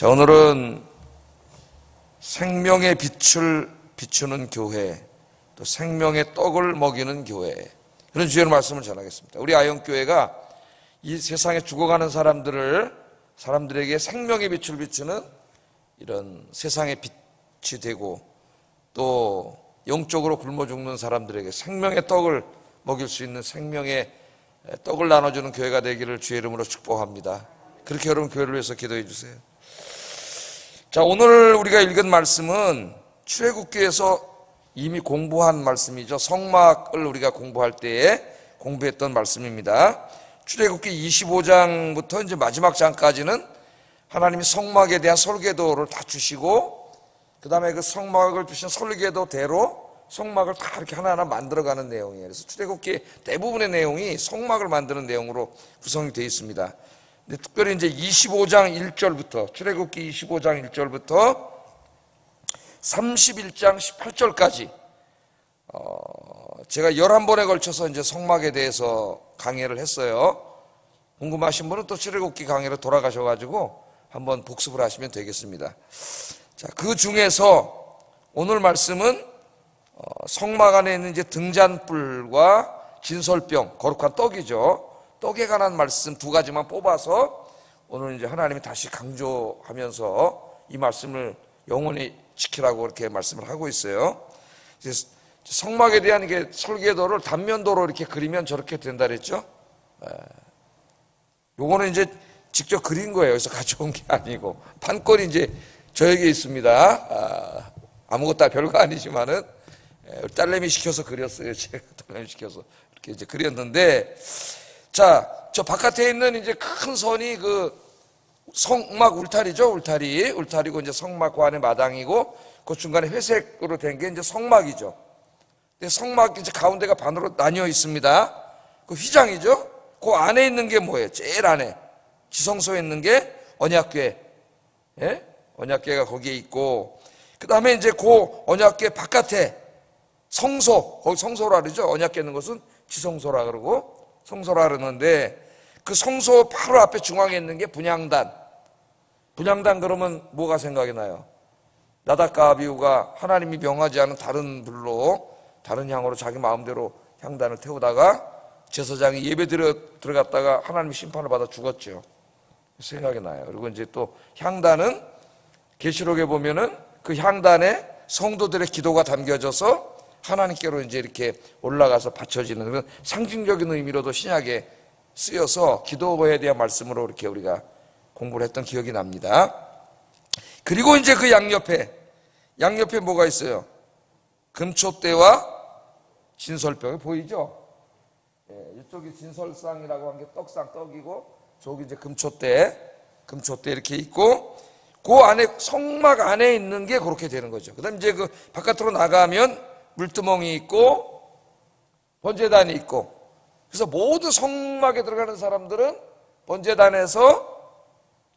자, 오늘은 생명의 빛을 비추는 교회, 또 생명의 떡을 먹이는 교회, 그런 주제로 말씀을 전하겠습니다. 우리 아영교회가 이 세상에 죽어가는 사람들에게 생명의 빛을 비추는 이런 세상의 빛이 되고, 또 영적으로 굶어 죽는 사람들에게 생명의 떡을 먹일 수 있는 생명의 떡을 나눠주는 교회가 되기를 주의 이름으로 축복합니다. 그렇게 여러분 교회를 위해서 기도해 주세요. 자, 오늘 우리가 읽은 말씀은 출애굽기에서 이미 공부한 말씀이죠. 성막을 우리가 공부할 때에 공부했던 말씀입니다. 출애굽기 25장부터 이제 마지막 장까지는 하나님이 성막에 대한 설계도를 다 주시고, 그 다음에 그 성막을 주신 설계도대로 성막을 다 이렇게 하나하나 만들어가는 내용이에요. 그래서 출애굽기 대부분의 내용이 성막을 만드는 내용으로 구성이 되어 있습니다. 근데 특별히 이제 25장 1절부터, 출애굽기 25장 1절부터 31장 18절까지 제가 11번에 걸쳐서 이제 성막에 대해서 강의를 했어요. 궁금하신 분은 또 출애굽기 강의로 돌아가셔가지고 한번 복습을 하시면 되겠습니다. 자, 그 중에서 오늘 말씀은 성막 안에 있는 이제 등잔불과 진설병, 거룩한 떡이죠. 떡에 관한 말씀 두 가지만 뽑아서 오늘 이제 하나님이 다시 강조하면서 이 말씀을 영원히 지키라고 이렇게 말씀을 하고 있어요. 성막에 대한 이게 설계도를 단면도로 이렇게 그리면 저렇게 된다 그랬죠. 요거는 이제 직접 그린 거예요. 여기서 가져온 게 아니고 판권이 이제 저에게 있습니다. 아무것도 별거 아니지만은 딸내미 시켜서 그렸어요. 제가 딸내미 시켜서 이렇게 이제 그렸는데, 자, 저 바깥에 있는 이제 큰 선이 그 성막 울타리죠. 울타리고 이제 성막 그 안에 마당이고, 그 중간에 회색으로 된 게 이제 성막이죠. 근데 성막 이제 가운데가 반으로 나뉘어 있습니다. 그 휘장이죠. 그 안에 있는 게 뭐예요? 제일 안에 지성소에 있는 게 언약궤. 예? 언약궤가 거기에 있고, 그 다음에 이제 그 언약궤 바깥에 성소, 거기 성소라 그러죠. 언약궤 있는 것은 지성소라 그러고 성소라 그러는데, 그 성소 바로 앞에 중앙에 있는 게 분향단. 분향단 그러면 뭐가 생각이 나요? 나답과 아비후가 하나님이 명하지 않은 다른 불로, 다른 향으로 자기 마음대로 향단을 태우다가 제사장이 예배 들어갔다가 하나님의 심판을 받아 죽었죠. 생각이 나요. 그리고 이제 또 향단은 계시록에 보면은 그 향단에 성도들의 기도가 담겨져서 하나님께로 이제 이렇게 올라가서 받쳐지는 그런 상징적인 의미로도 신약에 쓰여서 기도에 대한 말씀으로 이렇게 우리가 공부를 했던 기억이 납니다. 그리고 이제 그 양옆에 뭐가 있어요? 금촛대와 진설병이 보이죠? 이쪽이 진설상이라고 한 게 떡상, 떡이고, 저기 이제 금촛대 이렇게 있고, 그 안에, 성막 안에 있는 게 그렇게 되는 거죠. 그 다음에 이제 그 바깥으로 나가면 물두멍이 있고, 번제단이 있고, 그래서 모든 성막에 들어가는 사람들은 번제단에서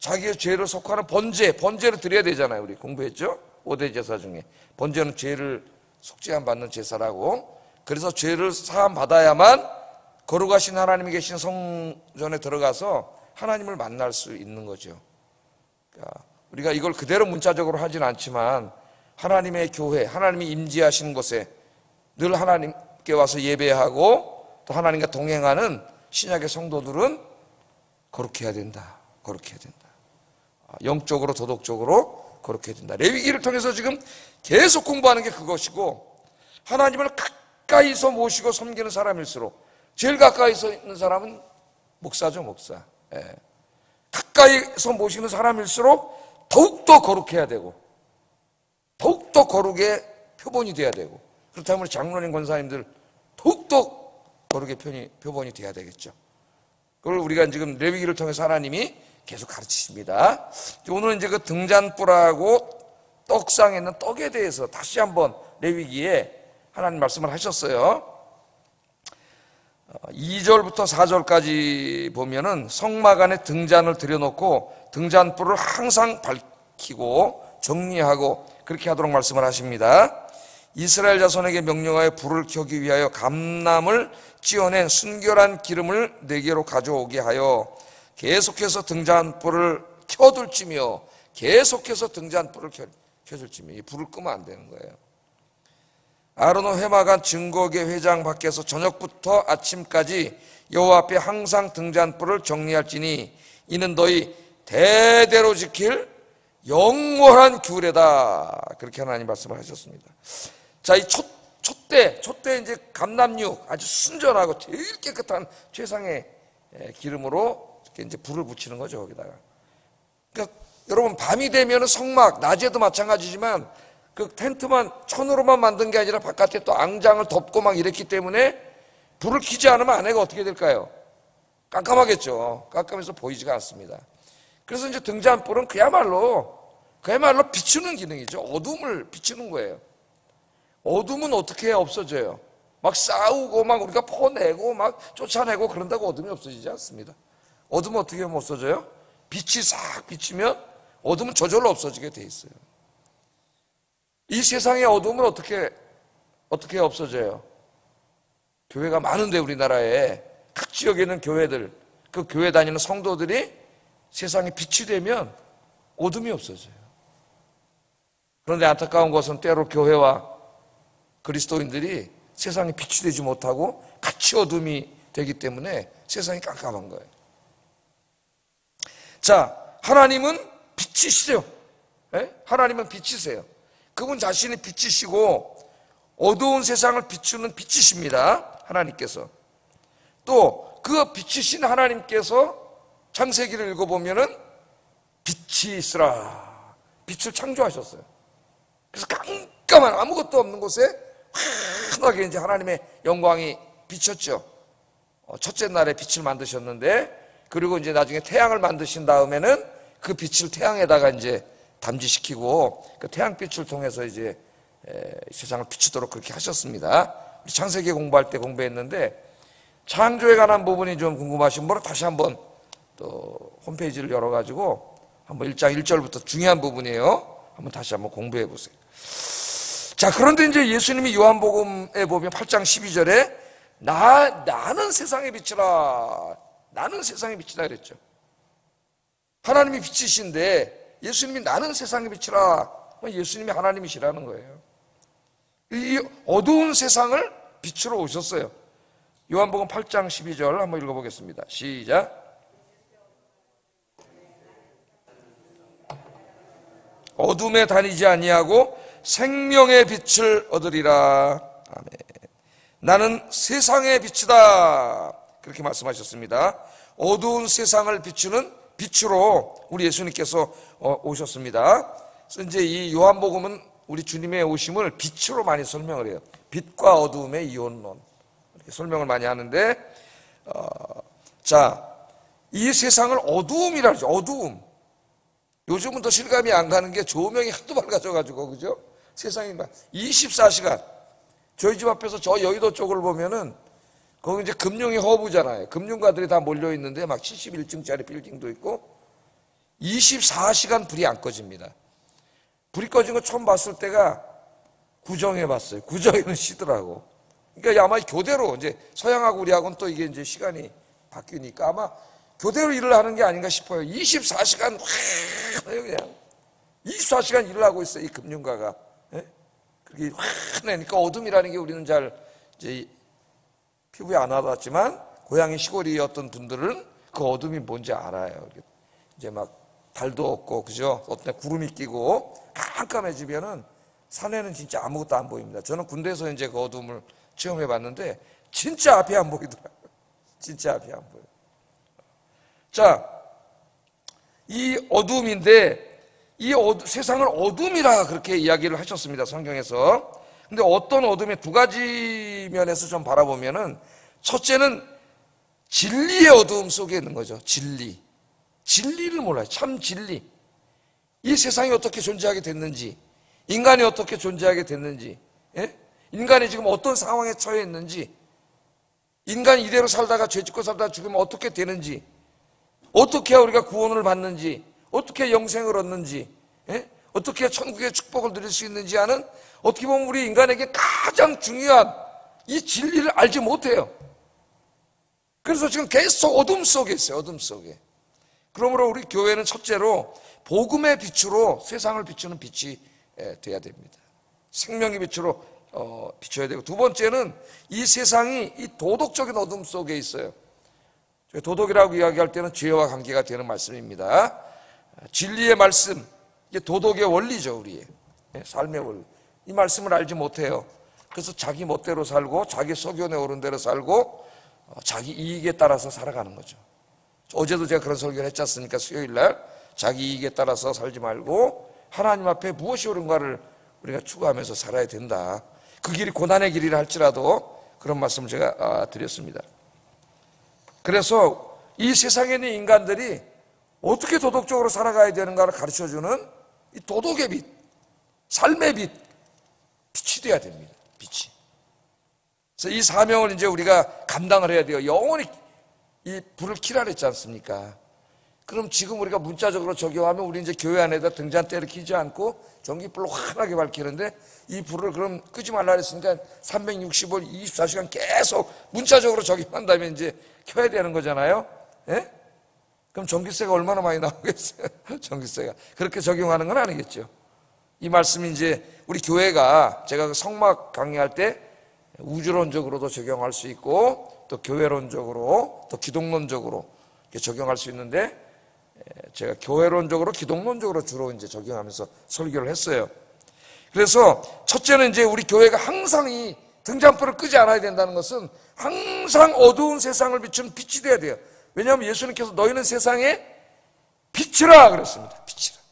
자기의 죄를 속하는 번제를 드려야 되잖아요. 우리 공부했죠? 5대 제사 중에. 번제는 죄를 속죄함 받는 제사라고. 그래서 죄를 사함 받아야만 거룩하신 하나님이 계신 성전에 들어가서 하나님을 만날 수 있는 거죠. 그러니까 우리가 이걸 그대로 문자적으로 하진 않지만 하나님의 교회, 하나님이 임재하시는 곳에 늘 하나님께 와서 예배하고 또 하나님과 동행하는 신약의 성도들은 거룩해야 된다. 거룩해야 된다. 영적으로 도덕적으로 거룩해야 된다. 레위기를 통해서 지금 계속 공부하는 게 그것이고, 하나님을 가까이서 모시고 섬기는 사람일수록 제일 가까이서 있는 사람은 목사죠, 목사. 가까이서 모시는 사람일수록 더욱더 거룩해야 되고 더욱더 거룩의 표본이 돼야 되고, 그렇다면 장로님 권사님들 더욱더 거룩의 표본이 돼야 되겠죠. 그걸 우리가 지금 레위기를 통해서 하나님이 계속 가르치십니다. 오늘은 이제 그 등잔불하고 떡상에 있는 떡에 대해서 다시 한번 레위기에 하나님 말씀을 하셨어요. 2절부터 4절까지 보면은 성막 안에 등잔을 들여놓고 등잔불을 항상 밝히고 정리하고 그렇게 하도록 말씀을 하십니다. 이스라엘 자손에게 명령하여 불을 켜기 위하여 감람을 찧어낸 순결한 기름을 4개로 가져오게 하여 계속해서 등잔불을 켜둘지며 계속해서 등잔불을 켜줄지며 이 불을 끄면 안 되는 거예요. 아론은 회막안 증거계 회장 밖에서 저녁부터 아침까지 여호와 앞에 항상 등잔불을 정리할지니 이는 너희 대대로 지킬 영원한 규례다. 그렇게 하나님 말씀을 하셨습니다. 자, 이 촛대 이제 감람육 아주 순전하고 제일 깨끗한 최상의 기름으로 이렇게 이제 불을 붙이는 거죠, 거기다가. 그러니까 여러분, 밤이 되면은 성막, 낮에도 마찬가지지만 그 텐트만 천으로만 만든 게 아니라 바깥에 또 앙장을 덮고 막 이랬기 때문에 불을 켜지 않으면 안에가 어떻게 될까요? 깜깜하겠죠. 깜깜해서 보이지가 않습니다. 그래서 이제 등잔불은 그야말로 비추는 기능이죠. 어둠을 비추는 거예요. 어둠은 어떻게 없어져요? 막 싸우고 막 우리가 퍼내고 막 쫓아내고 그런다고 어둠이 없어지지 않습니다. 어둠은 어떻게 하면 없어져요? 빛이 싹 비치면 어둠은 저절로 없어지게 돼 있어요. 이 세상의 어둠은 어떻게 없어져요? 교회가 많은데 우리나라에 각 지역에 있는 교회들, 그 교회 다니는 성도들이 세상에 빛이 되면 어둠이 없어져요. 그런데 안타까운 것은 때로 교회와 그리스도인들이 세상에 빛이 되지 못하고 같이 어둠이 되기 때문에 세상이 깜깜한 거예요. 자, 하나님은 빛이시죠. 하나님은 빛이세요. 그분 자신이 빛이시고 어두운 세상을 비추는 빛이십니다. 하나님께서. 또 그 빛이신 하나님께서 창세기를 읽어보면은 빛이 있으라. 빛을 창조하셨어요. 그래서 깜깜한 아무것도 없는 곳에 환하게 이제 하나님의 영광이 비쳤죠. 첫째 날에 빛을 만드셨는데, 그리고 이제 나중에 태양을 만드신 다음에는 그 빛을 태양에다가 이제 담지시키고 그 태양빛을 통해서 이제 세상을 비추도록 그렇게 하셨습니다. 창세기 공부할 때 공부했는데 창조에 관한 부분이 좀 궁금하신 분은 다시 한번 또 홈페이지를 열어가지고 한번 1장 1절부터 중요한 부분이에요. 한번 다시 한번 공부해 보세요. 자, 그런데 이제 예수님이 요한복음에 보면 8장 12절에 나는 세상의 빛이라, 나는 세상의 빛이라 그랬죠. 하나님이 빛이신데 예수님이 나는 세상의 빛이라, 예수님이 하나님이시라는 거예요. 이 어두운 세상을 빛으로 오셨어요. 요한복음 8장 12절 한번 읽어보겠습니다. 시작. 어둠에 다니지 아니하고 생명의 빛을 얻으리라. 아멘. 나는 세상의 빛이다. 그렇게 말씀하셨습니다. 어두운 세상을 비추는 빛으로 우리 예수님께서 오셨습니다. 그래서 이제 이 요한복음은 우리 주님의 오심을 빛으로 많이 설명을 해요. 빛과 어두움의 이혼론, 이렇게 설명을 많이 하는데, 자, 이 세상을 어두움이라 그러죠. 어두움. 요즘은 더 실감이 안 가는 게 조명이 하도 밝아져가지고, 그죠? 세상이 막 24시간. 저희 집 앞에서 저 여의도 쪽을 보면은 거기 이제 금융이 허브잖아요. 금융가들이 다 몰려있는데 막 71층짜리 빌딩도 있고 24시간 불이 안 꺼집니다. 불이 꺼진 거 처음 봤을 때가 구정에 봤어요. 구정에는 쉬더라고. 그러니까 아마 교대로 이제 서양하고 우리하고는 또 이게 이제 시간이 바뀌니까 아마 교대로 일을 하는 게 아닌가 싶어요. 24시간 그냥 24시간 일을 하고 있어요. 이 금융가가. 예? 그렇게 화내니까 어둠이라는 게 우리는 잘 이제 피부에 안 와닿았지만 고향이 시골이었던 분들은 그 어둠이 뭔지 알아요. 이제 막 달도 없고, 그죠? 어떤 날 구름이 끼고 깜깜해지면은 산에는 진짜 아무것도 안 보입니다. 저는 군대에서 이제 그 어둠을 체험해 봤는데 진짜 앞이 안 보이더라고요. 진짜 앞이 안 보여요. 자, 이 어둠인데 세상을 어둠이라 그렇게 이야기를 하셨습니다. 성경에서. 근데 어떤 어둠의 두 가지 면에서 좀 바라보면은 첫째는 진리의 어두움 속에 있는 거죠. 진리를 몰라요. 참 진리. 이 세상이 어떻게 존재하게 됐는지, 인간이 어떻게 존재하게 됐는지, 예? 인간이 지금 어떤 상황에 처해 있는지, 인간이 이대로 살다가 죄짓고 살다가 죽으면 어떻게 되는지, 어떻게 우리가 구원을 받는지, 어떻게 영생을 얻는지, 예? 어떻게 천국의 축복을 누릴 수 있는지 하는, 어떻게 보면 우리 인간에게 가장 중요한 이 진리를 알지 못해요. 그래서 지금 계속 어둠 속에 있어요. 어둠 속에. 그러므로 우리 교회는 첫째로 복음의 빛으로 세상을 비추는 빛이 돼야 됩니다. 생명의 빛으로 비춰야 되고, 두 번째는 이 세상이 이 도덕적인 어둠 속에 있어요. 도덕이라고 이야기할 때는 죄와 관계가 되는 말씀입니다. 진리의 말씀, 이게 도덕의 원리죠. 우리의 삶의 원리. 이 말씀을 알지 못해요. 그래서 자기 멋대로 살고 자기 소견에 오른 대로 살고 자기 이익에 따라서 살아가는 거죠. 어제도 제가 그런 설교를 했지 않습니까? 수요일날 자기 이익에 따라서 살지 말고 하나님 앞에 무엇이 옳은가를 우리가 추구하면서 살아야 된다. 그 길이 고난의 길이라 할지라도 그런 말씀을 제가 드렸습니다. 그래서 이 세상에 있는 인간들이 어떻게 도덕적으로 살아가야 되는가를 가르쳐주는 이 도덕의 빛, 삶의 빛, 빛이 돼야 됩니다. 빛이. 그래서 이 사명을 이제 우리가 감당을 해야 돼요. 영원히 이 불을 켜라 했지 않습니까? 그럼 지금 우리가 문자적으로 적용하면 우리 이제 교회 안에다 등잔대를 켜지 않고 전기불로 환하게 밝히는데, 이 불을 그럼 끄지 말라 그랬으니까 365일 24시간 계속 문자적으로 적용한다면 이제 켜야 되는 거잖아요. 예? 그럼 전기세가 얼마나 많이 나오겠어요? 전기세가. 그렇게 적용하는 건 아니겠죠. 이 말씀이 이제 우리 교회가, 제가 성막 강의할 때 우주론적으로도 적용할 수 있고 또 교회론적으로 또 기독론적으로 이렇게 적용할 수 있는데, 제가 교회론적으로 기독론적으로 주로 이제 적용하면서 설교를 했어요. 그래서 첫째는 이제 우리 교회가 항상 이 등잔불을 끄지 않아야 된다는 것은 항상 어두운 세상을 비추는 빛이 돼야 돼요. 왜냐하면 예수님께서 너희는 세상에 빛이라 그랬습니다. 빛이라.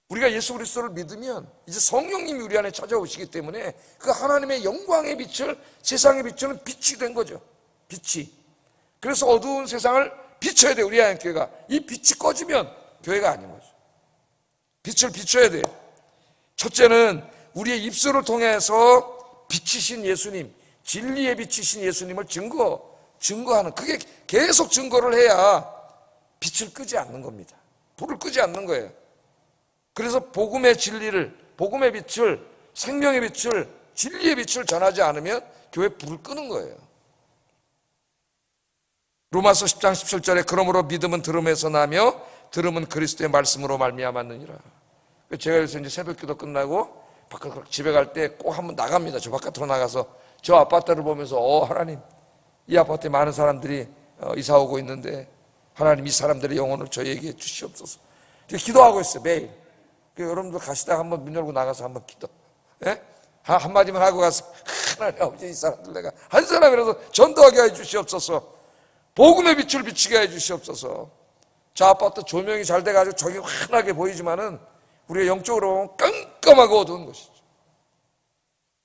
우리가 예수 그리스도를 믿으면 이제 성령님이 우리 안에 찾아오시기 때문에 그 하나님의 영광의 빛을 세상에 비추는 빛이 된 거죠. 빛이. 그래서 어두운 세상을 비춰야 돼요. 우리 한인교회가. 이 빛이 꺼지면 교회가 아닌 거죠. 빛을 비춰야 돼요. 첫째는 우리의 입술을 통해서 빛이신 예수님, 진리의 빛이신 예수님을 증거하는, 그게 계속 증거를 해야 빛을 끄지 않는 겁니다. 불을 끄지 않는 거예요. 그래서 복음의 진리를, 복음의 빛을, 생명의 빛을, 진리의 빛을 전하지 않으면 교회 불을 끄는 거예요. 로마서 10장 17절에 그러므로 믿음은 들음에서 나며 들음은 그리스도의 말씀으로 말미암았느니라. 제가 그래서 이제 새벽기도 끝나고 바깥 집에 갈 때 꼭 한번 나갑니다. 저 바깥으로 나가서 저 아파트를 보면서 하나님, 이 아파트에 많은 사람들이 이사 오고 있는데 하나님 이 사람들의 영혼을 저에게 주시옵소서. 기도하고 있어요. 매일. 여러분들 가시다가 한번 문 열고 나가서 한번 기도. 예? 한마디만 하고 가서 하나님 아버지 이 사람들 내가 한 사람이라도 전도하게 해 주시옵소서. 복음의 빛을 비치게 해 주시옵소서. 저 아파트 조명이 잘 돼가지고 저기 환하게 보이지만은 우리가 영적으로 깜깜하고 어두운 것이죠.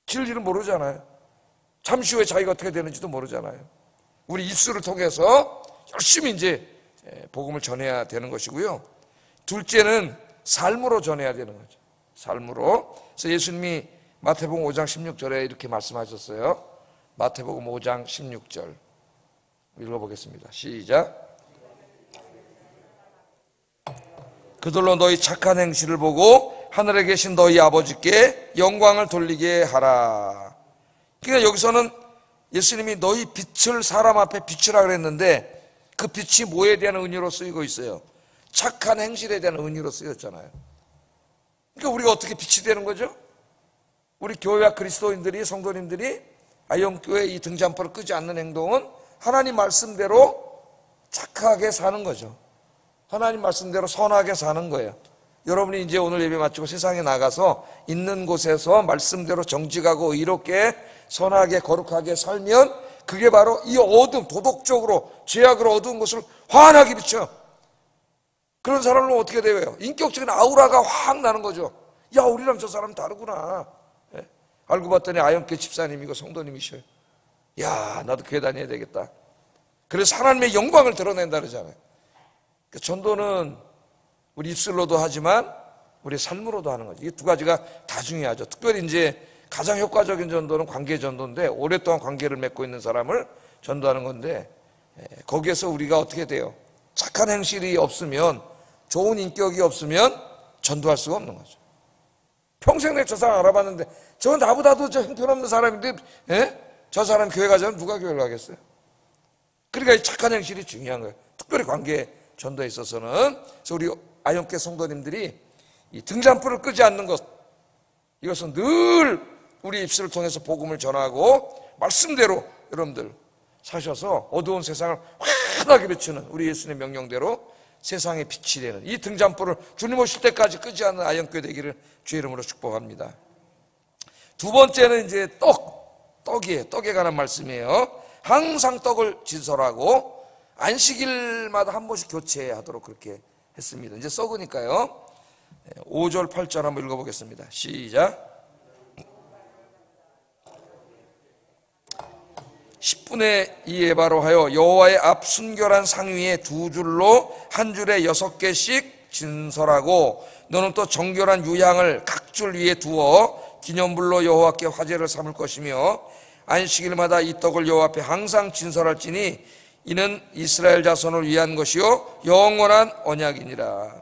진리는 모르잖아요. 잠시 후에 자기가 어떻게 되는지도 모르잖아요. 우리 입술을 통해서 열심히 이제 복음을 전해야 되는 것이고요. 둘째는 삶으로 전해야 되는 거죠. 삶으로. 그래서 예수님이 마태복음 5장 16절에 이렇게 말씀하셨어요. 마태복음 5장 16절 읽어보겠습니다. 시작. 그들로 너희 착한 행실을 보고 하늘에 계신 너희 아버지께 영광을 돌리게 하라. 그러니까 여기서는 예수님이 너희 빛을 사람 앞에 비추라 그랬는데 그 빛이 뭐에 대한 의미로 쓰이고 있어요? 착한 행실에 대한 의미로 쓰였잖아요. 그러니까 우리가 어떻게 빛이 되는 거죠? 우리 교회와 그리스도인들이, 성도님들이 아이언교회 이 등잔불을 끄지 않는 행동은 하나님 말씀대로 착하게 사는 거죠. 하나님 말씀대로 선하게 사는 거예요. 여러분이 이제 오늘 예배 마치고 세상에 나가서 있는 곳에서 말씀대로 정직하고 의롭게 선하게 거룩하게 살면 그게 바로 이 어둠, 도덕적으로 죄악으로 어두운 것을 환하게 비춰. 그런 사람은 어떻게 돼요? 인격적인 아우라가 확 나는 거죠. 야, 우리랑 저 사람 다르구나. 예? 알고 봤더니 아연교 집사님이고 성도님이셔요. 야, 나도 교회 다녀야 되겠다. 그래서 하나님의 영광을 드러낸다 그러잖아요. 그러니까 전도는 우리 입술로도 하지만 우리 삶으로도 하는 거죠. 이 두 가지가 다 중요하죠. 특별히 이제 가장 효과적인 전도는 관계 전도인데, 오랫동안 관계를 맺고 있는 사람을 전도하는 건데, 거기에서 우리가 어떻게 돼요? 착한 행실이 없으면, 좋은 인격이 없으면 전도할 수가 없는 거죠. 평생 내가 저 사람 알아봤는데 저 나보다도 저 형편없는 사람인데 저 사람 교회 가자면 누가 교회를 가겠어요? 그러니까 이 착한 행실이 중요한 거예요. 특별히 관계 전도에 있어서는. 그래서 우리 아영교 성도님들이 이 등잔불을 끄지 않는 것, 이것은 늘 우리 입술을 통해서 복음을 전하고 말씀대로 여러분들 사셔서 어두운 세상을 환하게 비추는 우리 예수님의 명령대로 세상의 빛이 되는 이 등잔불을 주님 오실 때까지 끄지 않는 아영교회 되기를 주의 이름으로 축복합니다. 두 번째는 이제 떡이에요. 떡에 관한 말씀이에요. 항상 떡을 진설하고 안식일마다 한 번씩 교체하도록 그렇게 했습니다. 이제 썩으니까요. 5절 8절 한번 읽어보겠습니다. 시작. 10분의 2 에바로 하여 여호와의 앞 순결한 상 위에 2줄로 한 줄에 6개씩 진설하고 너는 또 정결한 유향을 각 줄 위에 두어 기념불로 여호와께 화제를 삼을 것이며 안식일마다 이 떡을 여호와 앞에 항상 진설할지니 이는 이스라엘 자손을 위한 것이요 영원한 언약이니라.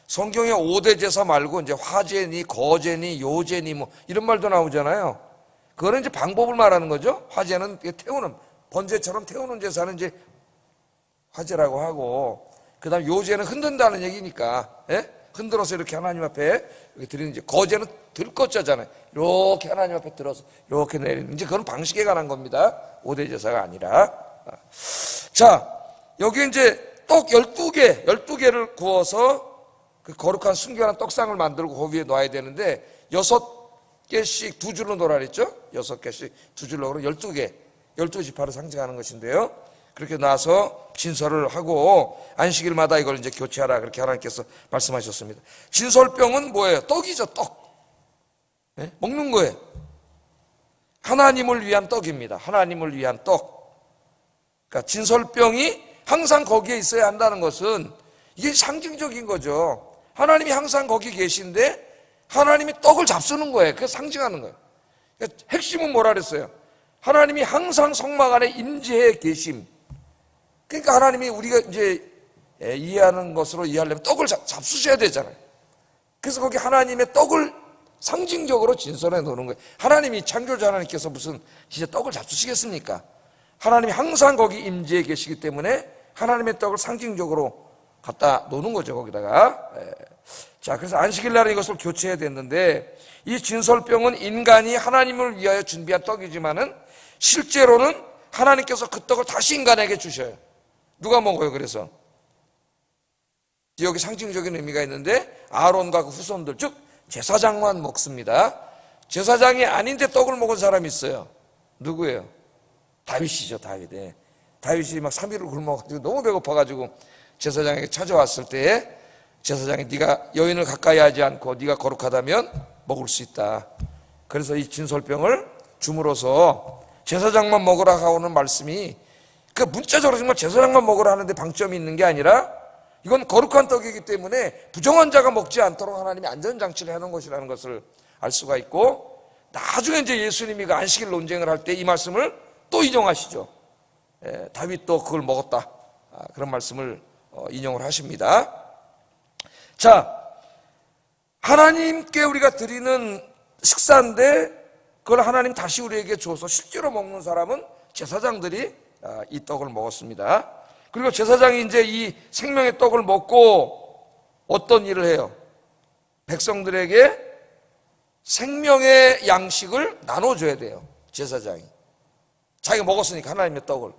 성경에 5대 제사 말고 이제 화제니 거제니 요제니 뭐 이런 말도 나오잖아요. 그거는 이제 방법을 말하는 거죠. 화제는 태우는, 번제처럼 태우는 제사는 이제 화제라고 하고, 그 다음 요제는 흔든다는 얘기니까, 예? 흔들어서 이렇게 하나님 앞에 이렇게 드리는, 이제 거제는 들것자잖아요. 이렇게 하나님 앞에 들어서 이렇게 내리는, 이제 그건 방식에 관한 겁니다. 5대 제사가 아니라. 자, 여기 이제 떡 12개를 구워서 그 거룩한 순결한 떡상을 만들고 그 위에 놔야 되는데, 6개씩 2줄로 놓으라 그랬죠? 6개씩 2줄로, 그러면 12개, 12지파를 상징하는 것인데요. 그렇게 놔서 진설을 하고 안식일마다 이걸 이제 교체하라, 그렇게 하나님께서 말씀하셨습니다. 진설병은 뭐예요? 떡이죠, 떡. 네? 먹는 거예요. 하나님을 위한 떡입니다. 하나님을 위한 떡. 그러니까 진설병이 항상 거기에 있어야 한다는 것은 이게 상징적인 거죠. 하나님이 항상 거기 계신데 하나님이 떡을 잡수는 거예요. 그게 상징하는 거예요. 그러니까 핵심은 뭐라 그랬어요? 하나님이 항상 성막 안에 임재해 계심. 그러니까 하나님이 우리가 이제 이해하는 것으로 이해하려면 떡을 잡수셔야 되잖아요. 그래서 거기 하나님의 떡을 상징적으로 진설해 놓는 거예요. 하나님이 창조자 하나님께서 무슨 진짜 떡을 잡수시겠습니까? 하나님이 항상 거기 임재해 계시기 때문에 하나님의 떡을 상징적으로 갖다 놓는 거죠, 거기다가. 자, 그래서 안식일날에 이것을 교체해야 됐는데, 이 진설병은 인간이 하나님을 위하여 준비한 떡이지만은 실제로는 하나님께서 그 떡을 다시 인간에게 주셔요. 누가 먹어요? 그래서 여기 상징적인 의미가 있는데 아론과 그 후손들, 즉 제사장만 먹습니다. 제사장이 아닌데 떡을 먹은 사람이 있어요. 누구예요? 다윗이죠. 다윗이 막 3일을 굶어가지고 너무 배고파가지고 제사장에게 찾아왔을 때 제사장이 네가 여인을 가까이 하지 않고 네가 거룩하다면 먹을 수 있다. 그래서 이 진설병을 줌으로써 제사장만 먹으라 하고는 말씀이, 그 문자적으로 정말 제사장만 먹으라 하는데 방점이 있는 게 아니라 이건 거룩한 떡이기 때문에 부정한 자가 먹지 않도록 하나님이 안전장치를 해놓은 것이라는 것을 알 수가 있고, 나중에 이제 예수님이 그 안식일 논쟁을 할 때 이 말씀을 또 인용하시죠. 다윗도 그걸 먹었다. 그런 말씀을 인용을 하십니다. 자, 하나님께 우리가 드리는 식사인데 그걸 하나님 다시 우리에게 줘서 실제로 먹는 사람은 제사장들이 이 떡을 먹었습니다. 그리고 제사장이 이제 이 생명의 떡을 먹고 어떤 일을 해요? 백성들에게 생명의 양식을 나눠줘야 돼요. 제사장이 자기가 먹었으니까 하나님의 떡을.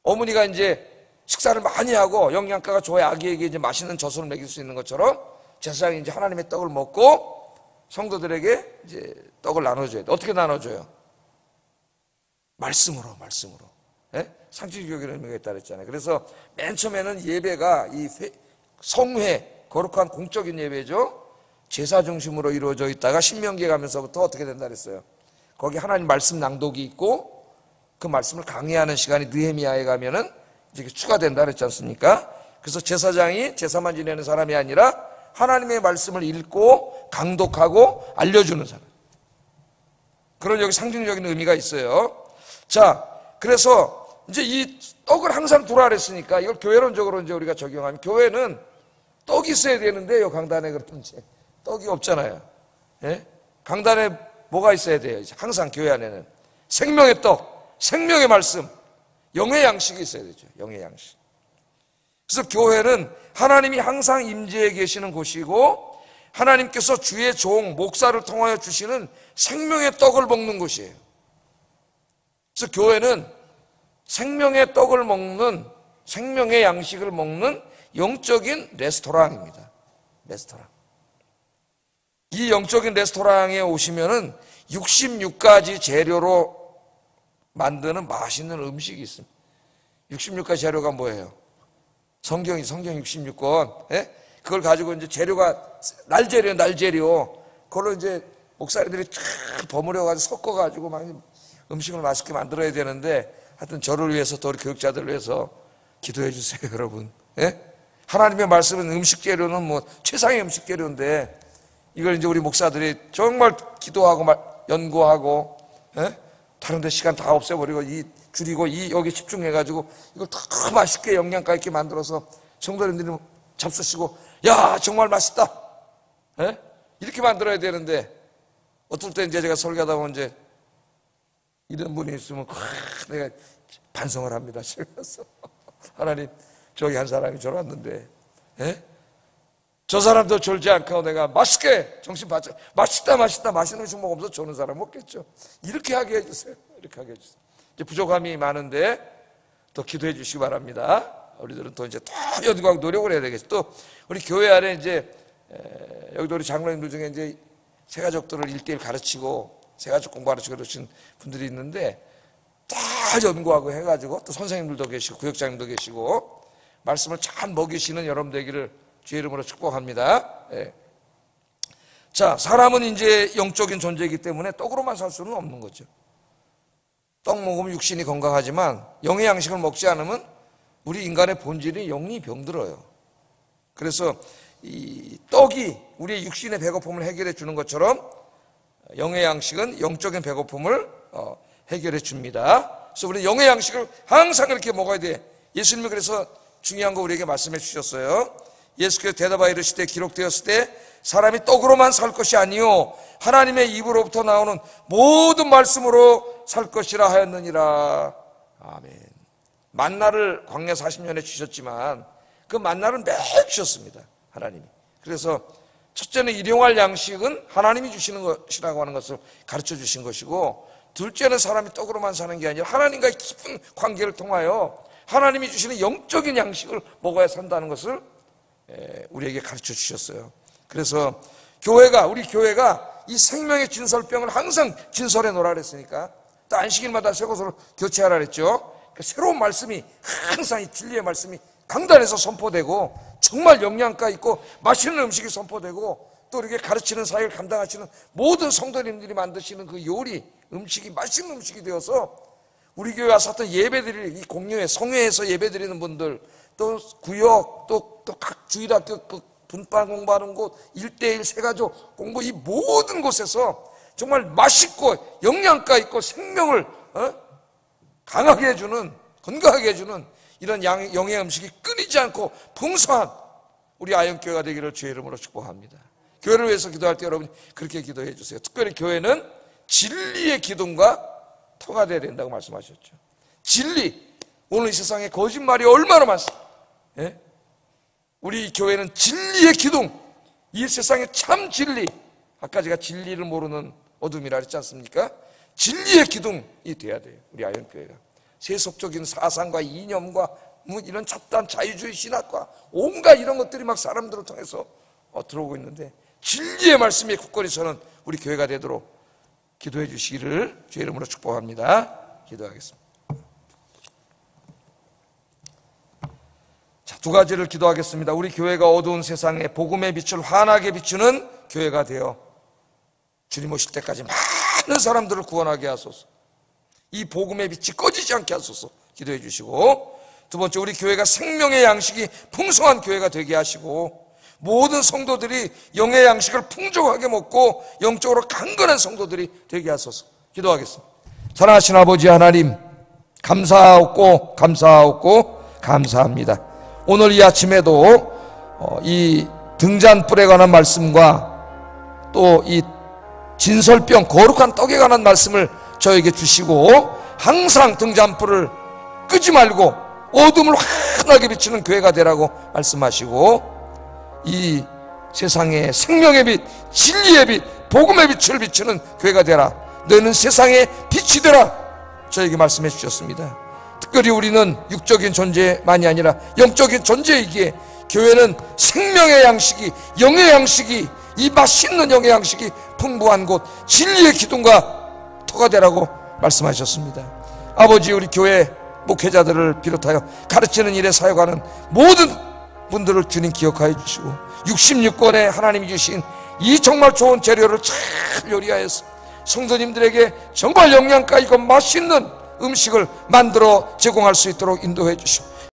어머니가 이제 식사를 많이 하고 영양가가 좋아야 아기에게 이제 맛있는 젖을 먹일 수 있는 것처럼 제사장이 이제 하나님의 떡을 먹고 성도들에게 이제 떡을 나눠줘야 돼. 어떻게 나눠줘요? 말씀으로. 예? 상징적인 의미가 있다 그랬잖아요. 그래서 맨 처음에는 예배가 이 성회, 거룩한 공적인 예배죠. 제사 중심으로 이루어져 있다가 신명기에 가면서부터 어떻게 된다 그랬어요? 거기 하나님 말씀 낭독이 있고 그 말씀을 강의하는 시간이 느헤미야에 가면은 이제 추가된다 그랬지 않습니까? 그래서 제사장이 제사만 지내는 사람이 아니라 하나님의 말씀을 읽고 강독하고 알려주는 사람. 그런 여기 상징적인 의미가 있어요. 자, 그래서 이제 이 떡을 항상 두라 그랬으니까 이걸 교회론적으로 이제 우리가 적용하면, 교회는 떡이 있어야 되는데요, 강단에 그러면 이제 떡이 없잖아요. 예? 강단에 뭐가 있어야 돼요? 이제 항상 교회 안에는 생명의 떡, 생명의 말씀, 영의 양식이 있어야 되죠. 영의 양식. 그래서 교회는 하나님이 항상 임재해 계시는 곳이고 하나님께서 주의 종 목사를 통하여 주시는 생명의 떡을 먹는 곳이에요. 그래서 교회는 생명의 떡을 먹는, 생명의 양식을 먹는 영적인 레스토랑입니다. 레스토랑. 이 영적인 레스토랑에 오시면은 66가지 재료로 만드는 맛있는 음식이 있습니다. 66가지 재료가 뭐예요? 성경 66권. 예? 그걸 가지고 이제 재료가 날재료. 그걸로 이제 목사님들이 쫙 버무려가지고 섞어가지고 막 음식을 맛있게 만들어야 되는데, 하여튼 저를 위해서 또 우리 교육자들을 위해서 기도해 주세요, 여러분. 예? 하나님의 말씀은 음식 재료는 뭐 최상의 음식 재료인데, 이걸 이제 우리 목사들이 정말 기도하고 연구하고, 예? 다른 데 시간 다 없애버리고 줄이고 여기 집중해가지고 이걸 더 맛있게 영양가 있게 만들어서 성도님들이 잡수시고, 야 정말 맛있다, 예? 이렇게 만들어야 되는데, 어떨 때 이제 제가 설교하다 보면 이제 이런 분이 있으면 내가 반성을 합니다. 그래서 하나님, 저기 한 사람이 저러 왔는데, 예? 저 사람도 졸지 않고 내가 맛있게 정신 바짝 맛있다 맛있는 음식 먹으면서 조는 사람 없겠죠. 이렇게 하게 해주세요. 이렇게 하게 해주세요. 이제 부족함이 많은데 또 기도해 주시기 바랍니다. 우리들은 또 이제 더 연구하고 노력을 해야 되겠죠. 또 우리 교회 안에 이제 여기도 우리 장로님들 중에 이제 새가족들을 1:1 가르치고 새가족 공부 가르치고 그러신 분들이 있는데, 다 연구하고 해가지고 또 선생님들도 계시고 구역장님도 계시고 말씀을 잘 먹이시는 여러분 되기를 주의 이름으로 축복합니다. 예. 자, 사람은 이제 영적인 존재이기 때문에 떡으로만 살 수는 없는 거죠. 떡 먹으면 육신이 건강하지만 영의 양식을 먹지 않으면 우리 인간의 본질이 영이 병들어요. 그래서 이 떡이 우리의 육신의 배고픔을 해결해 주는 것처럼 영의 양식은 영적인 배고픔을 해결해 줍니다. 그래서 우리는 영의 양식을 항상 이렇게 먹어야 돼. 예수님이 그래서 중요한 거 우리에게 말씀해 주셨어요. 예수께서 대답하여 이르시되 기록되었을 때 사람이 떡으로만 살 것이 아니요 하나님의 입으로부터 나오는 모든 말씀으로 살 것이라 하였느니라. 아멘. 만나를 광야 40년에 주셨지만 그 만나를 매일 주셨습니다, 하나님이. 그래서 첫째는 일용할 양식은 하나님이 주시는 것이라고 하는 것을 가르쳐 주신 것이고, 둘째는 사람이 떡으로만 사는 게 아니라 하나님과의 깊은 관계를 통하여 하나님이 주시는 영적인 양식을 먹어야 산다는 것을 우리에게 가르쳐 주셨어요. 그래서 우리 교회가 이 생명의 진설병을 항상 진설해 놓으라 그랬으니까, 또 안식일마다 새 것으로 교체하라 그랬죠. 새로운 말씀이 항상 이 진리의 말씀이 강단에서 선포되고 정말 영양가 있고 맛있는 음식이 선포되고, 또 이렇게 가르치는 사역을 감당하시는 모든 성도님들이 만드시는 그 요리, 음식이 맛있는 음식이 되어서 우리 교회 와서 어떤 예배드릴, 이 공유회, 성회에서 예배드리는 분들, 또 구역, 또 각 주일학교 분반 공부하는 곳, 1:1 새가족 공부, 이 모든 곳에서 정말 맛있고 영양가 있고 생명을 강하게 해주는, 건강하게 해주는 이런 영의 음식이 끊이지 않고 풍성한 우리 아영교회가 되기를 주의 이름으로 축복합니다. 교회를 위해서 기도할 때 여러분 그렇게 기도해 주세요. 특별히 교회는 진리의 기둥과 터가 되어야 된다고 말씀하셨죠. 진리. 오늘 이 세상에 거짓말이 얼마나 많습니까? 예? 우리 교회는 진리의 기둥, 이 세상의 참 진리, 아까 제가 진리를 모르는 어둠이라 했지 않습니까? 진리의 기둥이 돼야 돼요, 우리 아영교회가. 세속적인 사상과 이념과 뭐 이런 잡다한 자유주의 신학과 온갖 이런 것들이 막 사람들을 통해서 들어오고 있는데, 진리의 말씀에 굳건히 서는 우리 교회가 되도록 기도해 주시기를 주의 이름으로 축복합니다. 기도하겠습니다. 자, 두 가지를 기도하겠습니다. 우리 교회가 어두운 세상에 복음의 빛을 환하게 비추는 교회가 되어 주님 오실 때까지 많은 사람들을 구원하게 하소서. 이 복음의 빛이 꺼지지 않게 하소서 기도해 주시고, 두 번째, 우리 교회가 생명의 양식이 풍성한 교회가 되게 하시고, 모든 성도들이 영의 양식을 풍족하게 먹고 영적으로 강건한 성도들이 되게 하소서 기도하겠습니다. 사랑하신 아버지 하나님, 감사하옵고 감사합니다. 오늘 이 아침에도 이 등잔불에 관한 말씀과 또 이 진설병, 거룩한 떡에 관한 말씀을 저에게 주시고, 항상 등잔불을 끄지 말고 어둠을 환하게 비추는 교회가 되라고 말씀하시고, 이 세상에 생명의 빛, 진리의 빛, 복음의 빛을 비추는 교회가 되라. 너는 세상의 빛이 되라. 저에게 말씀해 주셨습니다. 특별히 우리는 육적인 존재만이 아니라 영적인 존재이기에 교회는 생명의 양식이, 영의 양식이, 이 맛있는 영의 양식이 풍부한 곳, 진리의 기둥과 터가 되라고 말씀하셨습니다. 아버지, 우리 교회 목회자들을 비롯하여 가르치는 일에 사역하는 모든 분들을 주님 기억하여 주시고, 66권의 하나님이 주신 이 정말 좋은 재료를 잘 요리하여서 성도님들에게 정말 영양가 있고 맛있는 음식을 만들어 제공할 수 있도록 인도해 주시고,